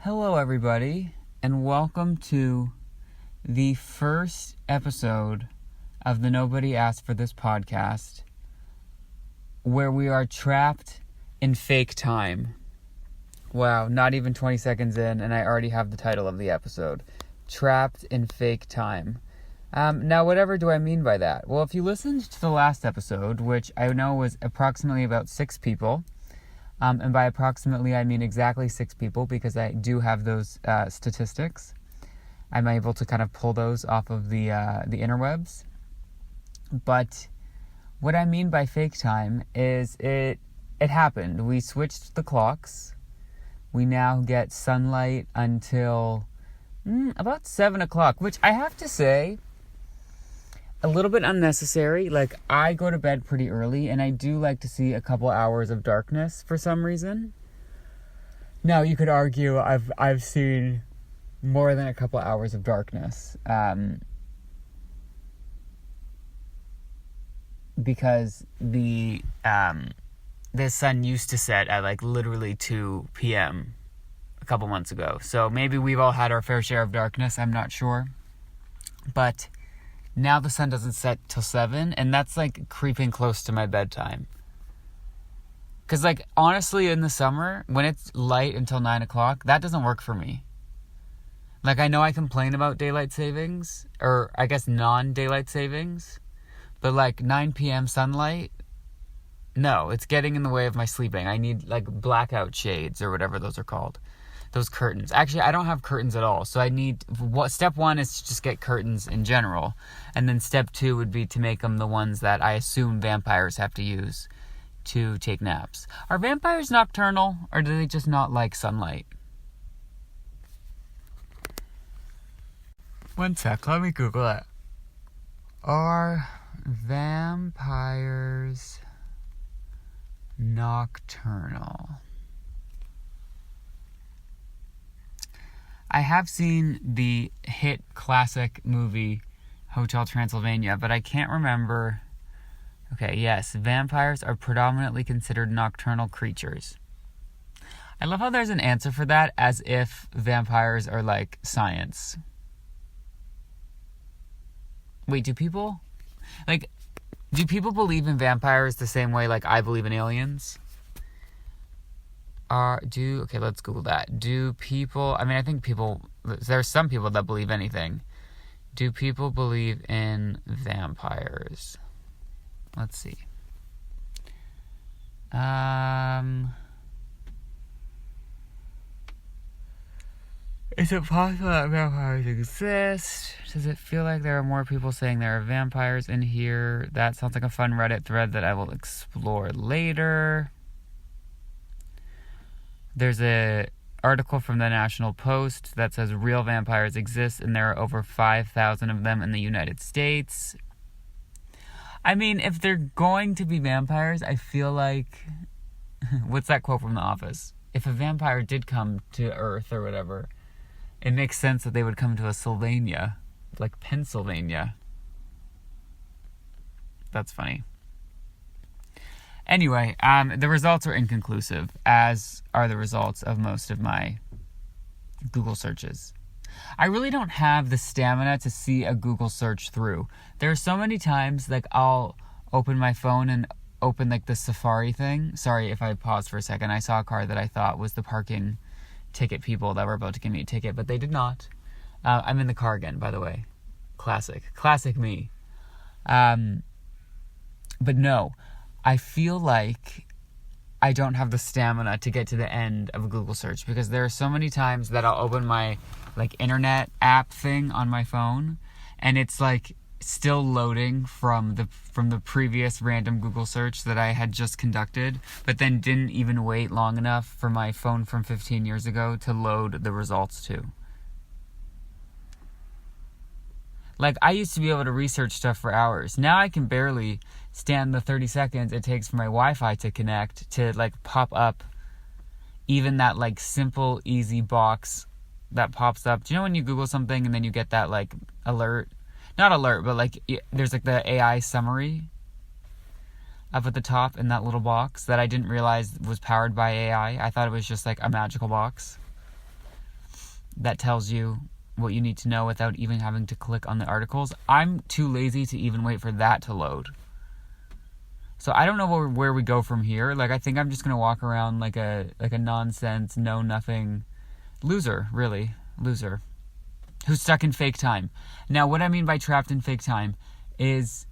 Hello, everybody, and welcome to the first episode of the Nobody Asked for This podcast, where we are trapped in fake time. Wow, not even 20 seconds in, and I already have the title of the episode. Trapped in fake time. Now, whatever do I mean by that? Well, if you listened to the last episode, which I know was approximately about 6 people, and by approximately, I mean exactly 6 people, because I do have those statistics. I'm able to kind of pull those off of the interwebs. But what I mean by fake time is it happened. We switched the clocks. We now get sunlight until about 7 o'clock, which I have to say, a little bit unnecessary. Like, I go to bed pretty early, and I do like to see a couple hours of darkness for some reason. Now, you could argue I've seen more than a couple hours of darkness, because the sun used to set at like literally 2 p.m. a couple months ago. So maybe we've all had our fair share of darkness. I'm not sure, but now the sun doesn't set till 7, and that's like creeping close to my bedtime. Because, like, honestly, in the summer, when it's light until 9 o'clock, that doesn't work for me. Like, I know I complain about daylight savings, or I guess non-daylight savings, but like 9 p.m. sunlight, no, it's getting in the way of my sleeping. I need like blackout shades or whatever those are called. Those curtains. Actually, I don't have curtains at all. So I need, step 1 is to just get curtains in general. And then step 2 would be to make them the ones that I assume vampires have to use to take naps. Are vampires nocturnal, or do they just not like sunlight? One sec, let me Google it. Are vampires nocturnal? I have seen the hit classic movie Hotel Transylvania, but I can't remember. Okay, yes, vampires are predominantly considered nocturnal creatures. I love how there's an answer for that, as if vampires are like science. Wait, do people believe in vampires the same way like I believe in aliens? Okay, let's Google that. Do people, I think there's some people that believe anything. Do people believe in vampires? Let's see. Is it possible that vampires exist? Does it feel like there are more people saying there are vampires in here? That sounds like a fun Reddit thread that I will explore later. There's an article from the National Post that says real vampires exist, and there are over 5,000 of them in the United States. I mean, if they're going to be vampires, I feel like... What's that quote from The Office? If a vampire did come to Earth or whatever, it makes sense that they would come to a Sylvania, like Pennsylvania. That's funny. Anyway, the results are inconclusive, as are the results of most of my Google searches. I really don't have the stamina to see a Google search through. There are so many times, like, I'll open my phone and open, like, the Safari thing. Sorry if I paused for a second. I saw a car that I thought was the parking ticket people that were about to give me a ticket, but they did not. I'm in the car again, by the way. Classic me. But no, I feel like I don't have the stamina to get to the end of a Google search, because there are so many times that I'll open my like internet app thing on my phone, and it's like still loading from the previous random Google search that I had just conducted, but then didn't even wait long enough for my phone from 15 years ago to load the results to. Like, I used to be able to research stuff for hours. Now I can barely stand the 30 seconds it takes for my Wi-Fi to connect to, like, pop up even that, like, simple, easy box that pops up. Do you know when you Google something and then you get that, like, alert? Not alert, but, like, there's, like, the AI summary up at the top in that little box that I didn't realize was powered by AI. I thought it was just, like, a magical box. that tells you what you need to know without even having to click on the articles. I'm too lazy to even wait for that to load. So I don't know where we go from here. Like, I think I'm just going to walk around like a nonsense, know-nothing loser, really. Loser. Who's stuck in fake time. Now, what I mean by trapped in fake time is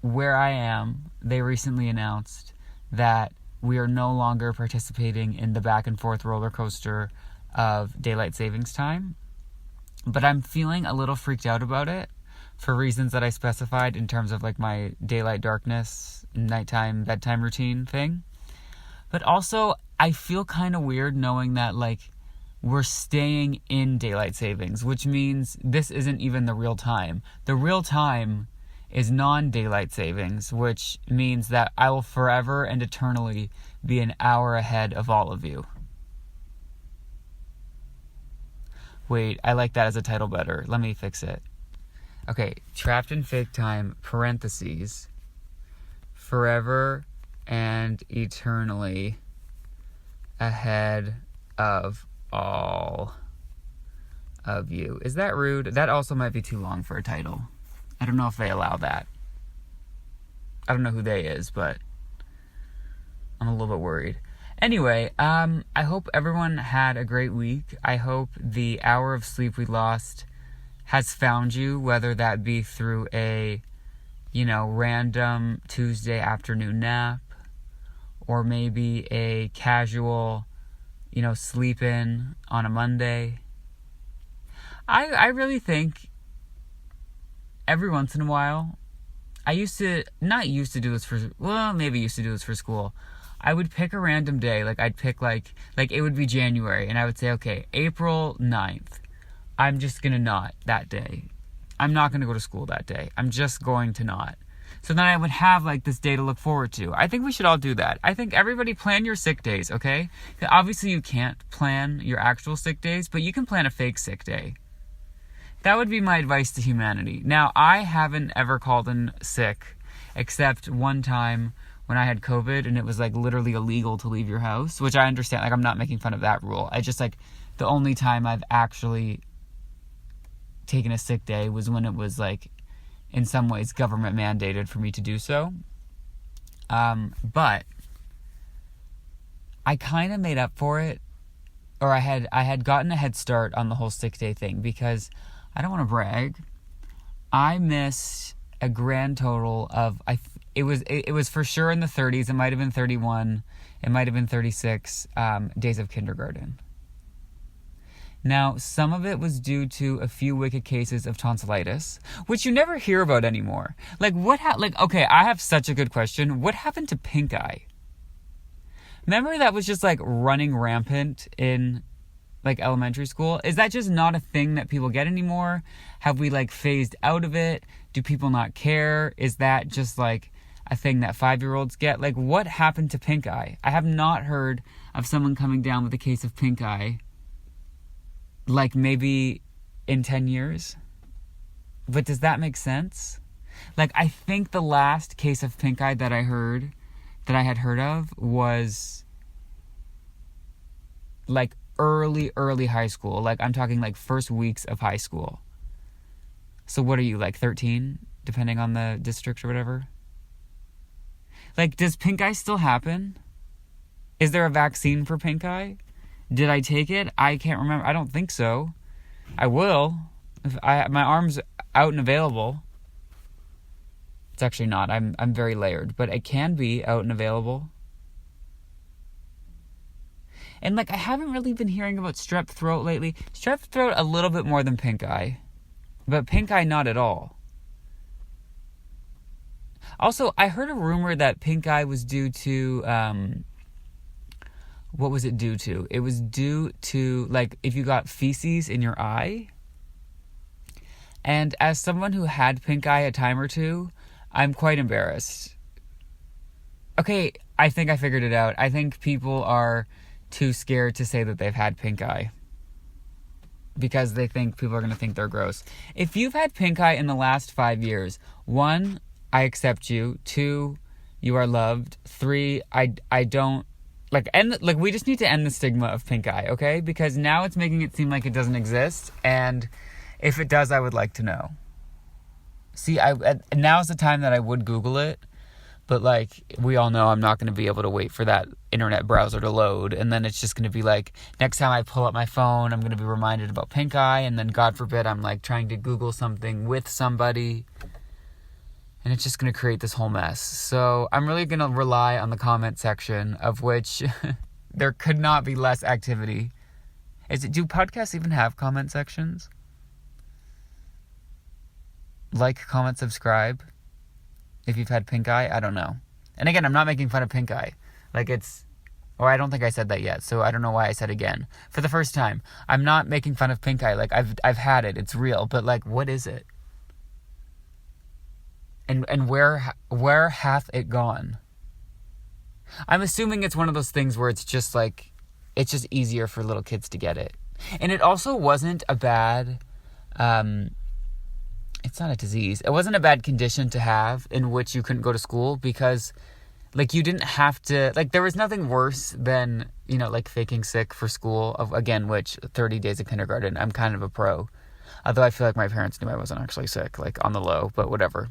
where I am, they recently announced that we are no longer participating in the back and forth roller coaster of daylight savings time. But I'm feeling a little freaked out about it for reasons that I specified in terms of like my daylight darkness, nighttime, bedtime routine thing. But also, I feel kind of weird knowing that like we're staying in daylight savings, which means this isn't even the real time. The real time is non-daylight savings, which means that I will forever and eternally be an hour ahead of all of you. Wait, I like that as a title better. Let me fix it. Okay, trapped in fake time, parentheses, forever and eternally ahead of all of you. Is that rude? That also might be too long for a title. I don't know if they allow that. I don't know who they is, but I'm a little bit worried. Anyway, I hope everyone had a great week. I hope the hour of sleep we lost has found you, whether that be through a, random Tuesday afternoon nap, or maybe a casual, sleep in on a Monday. I really think every once in a while, maybe used to do this for school. I would pick a random day, like I'd pick like it would be January, and I would say, okay, April 9th, I'm just going to not that day. I'm not going to go to school that day. I'm just going to not. So then I would have like this day to look forward to. I think we should all do that. I think everybody plan your sick days, okay? Obviously you can't plan your actual sick days, but you can plan a fake sick day. That would be my advice to humanity. Now, I haven't ever called in sick except one time when I had COVID and it was like literally illegal to leave your house, which I understand. Like, I'm not making fun of that rule. I just like the only time I've actually taken a sick day was when it was like in some ways government mandated for me to do so. But I kind of made up for it, or I had gotten a head start on the whole sick day thing because I don't want to brag. I missed a grand total of it was for sure in the 30s. It might have been 31. It might have been 36 days of kindergarten. Now, some of it was due to a few wicked cases of tonsillitis, which you never hear about anymore. Like, okay, I have such a good question. What happened to pink eye? Remember that was just, like, running rampant in, like, elementary school? Is that just not a thing that people get anymore? Have we, like, phased out of it? Do people not care? Is that just, like, a thing that 5-year-olds get? Like, what happened to pink eye? I have not heard of someone coming down with a case of pink eye, like, maybe in 10 years. But does that make sense? Like, I think the last case of pink eye that I had heard of was like early high school. Like, I'm talking like first weeks of high school. So what are you, like 13, depending on the district or whatever? Like, does pink eye still happen? Is there a vaccine for pink eye? Did I take it? I can't remember. I don't think so. I will. If my arm's out and available. It's actually not. I'm very layered, but it can be out and available. And like, I haven't really been hearing about strep throat lately. Strep throat a little bit more than pink eye, but pink eye not at all. Also, I heard a rumor that pink eye was due to what was it due to? It was due to, like, if you got feces in your eye. And as someone who had pink eye a time or two, I'm quite embarrassed. Okay, I think I figured it out. I think people are too scared to say that they've had pink eye because they think people are going to think they're gross. If you've had pink eye in the last 5 years, 1, I accept you. 2, you are loved. 3, I don't we just need to end the stigma of pink eye, okay? Because now it's making it seem like it doesn't exist, and if it does, I would like to know. See, now's the time that I would Google it, but we all know I'm not going to be able to wait for that internet browser to load, and then it's just going to be next time I pull up my phone, I'm going to be reminded about pink eye, and then God forbid I'm trying to Google something with somebody, and it's just going to create this whole mess. So I'm really going to rely on the comment section, of which there could not be less activity. Do podcasts even have comment sections? Like, comment, subscribe. If you've had pink eye, I don't know. And again, I'm not making fun of pink eye. Or I don't think I said that yet, so I don't know why I said again. For the first time, I'm not making fun of pink eye. I've had it, it's real, but what is it? And where hath it gone? I'm assuming it's one of those things where it's just it's just easier for little kids to get it. And it also wasn't a bad, it's not a disease. It wasn't a bad condition to have in which you couldn't go to school, because you didn't have to, there was nothing worse than, faking sick for school, which 30 days of kindergarten, I'm kind of a pro. Although I feel like my parents knew I wasn't actually sick, on the low, but whatever.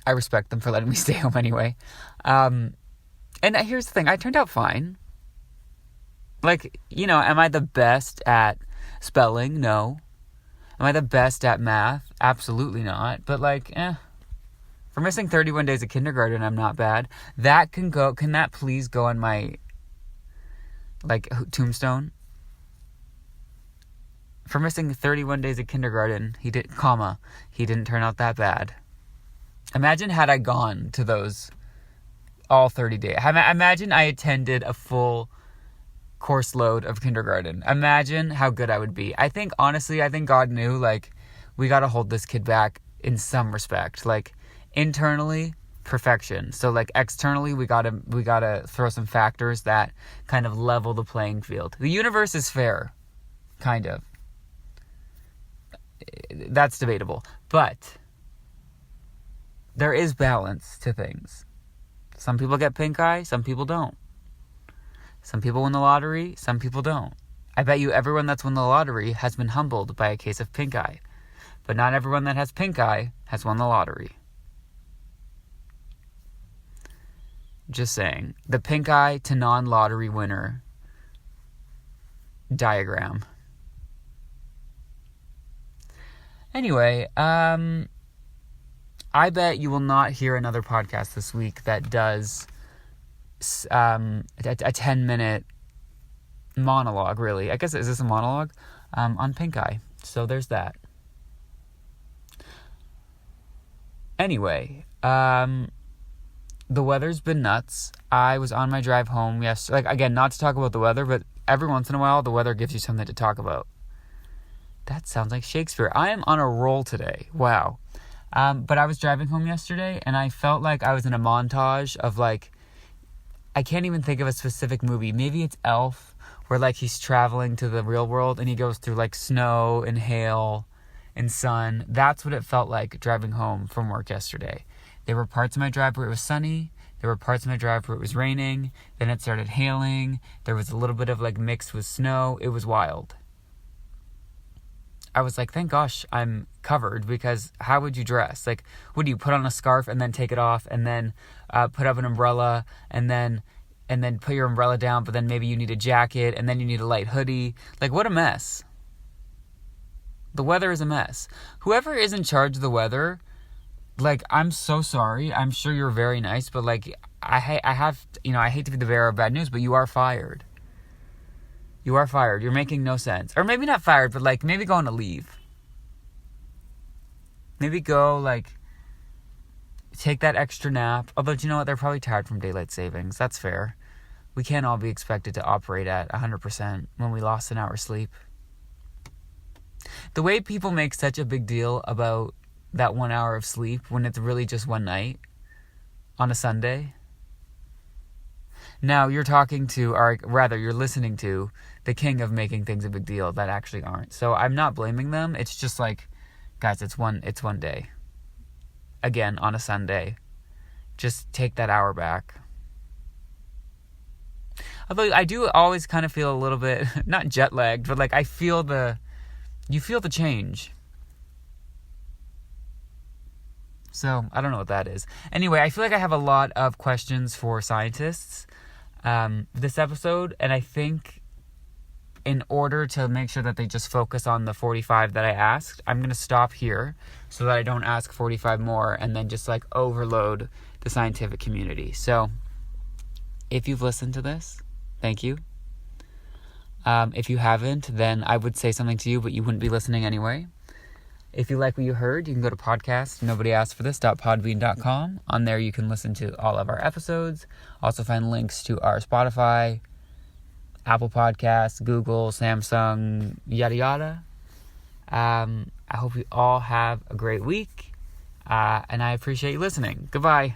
I respect them for letting me stay home anyway. And here's the thing, I turned out fine. Am I the best at spelling? No. Am I the best at math? Absolutely not. But for missing 31 days of kindergarten, I'm not bad. Can that please go on my, tombstone? For missing 31 days of kindergarten, he didn't turn out that bad. Imagine had I gone to those all 30 days. Imagine I attended a full course load of kindergarten. Imagine how good I would be. I think God knew, we got to hold this kid back in some respect. Internally, perfection. So, externally, we got to throw some factors that kind of level the playing field. The universe is fair. Kind of. That's debatable. But there is balance to things. Some people get pink eye, some people don't. Some people win the lottery, some people don't. I bet you everyone that's won the lottery has been humbled by a case of pink eye. But not everyone that has pink eye has won the lottery. Just saying. The pink eye to non-lottery winner diagram. Anyway, I bet you will not hear another podcast this week that does a 10-minute monologue, really. I guess, is this a monologue? On pink eye. So there's that. Anyway, the weather's been nuts. I was on my drive home yesterday. Again, not to talk about the weather, but every once in a while, the weather gives you something to talk about. That sounds like Shakespeare. I am on a roll today. Wow. But I was driving home yesterday, and I felt like I was in a montage of, I can't even think of a specific movie. Maybe it's Elf, where, he's traveling to the real world, and he goes through, snow and hail and sun. That's what it felt like driving home from work yesterday. There were parts of my drive where it was sunny. There were parts of my drive where it was raining. Then it started hailing. There was a little bit of, mixed with snow. It was wild. I was like, thank gosh I'm covered, because how would you dress? Would you put on a scarf and then take it off, and then put up an umbrella, and then put your umbrella down, but then maybe you need a jacket, and then you need a light hoodie? What a mess. The weather is a mess. Whoever is in charge of the weather, I'm so sorry. I'm sure you're very nice, but I hate to be the bearer of bad news, but you are fired. You are fired. You're making no sense. Or maybe not fired, but maybe go on a leave. Maybe go take that extra nap. Although, do you know what? They're probably tired from daylight savings. That's fair. We can't all be expected to operate at 100% when we lost an hour's sleep. The way people make such a big deal about that 1 hour of sleep when it's really just one night on a Sunday. Now, you're talking to, or rather, you're listening to the king of making things a big deal that actually aren't. So I'm not blaming them. It's just guys, it's one day. Again, on a Sunday. Just take that hour back. Although I do always kind of feel a little bit, not jet lagged, but like you feel the change. So, I don't know what that is. Anyway, I feel like I have a lot of questions for scientists this episode, and I think in order to make sure that they just focus on the 45 that I asked, I'm going to stop here so that I don't ask 45 more and then just like overload the scientific community. So, if you've listened to this, thank you. If you haven't, then I would say something to you, but you wouldn't be listening anyway. If you like what you heard, you can go to podcast.nobodyaskforthis.podbean.com. On there, you can listen to all of our episodes. Also find links to our Spotify, Apple Podcasts, Google, Samsung, yada yada. I hope you all have a great week, and I appreciate you listening. Goodbye.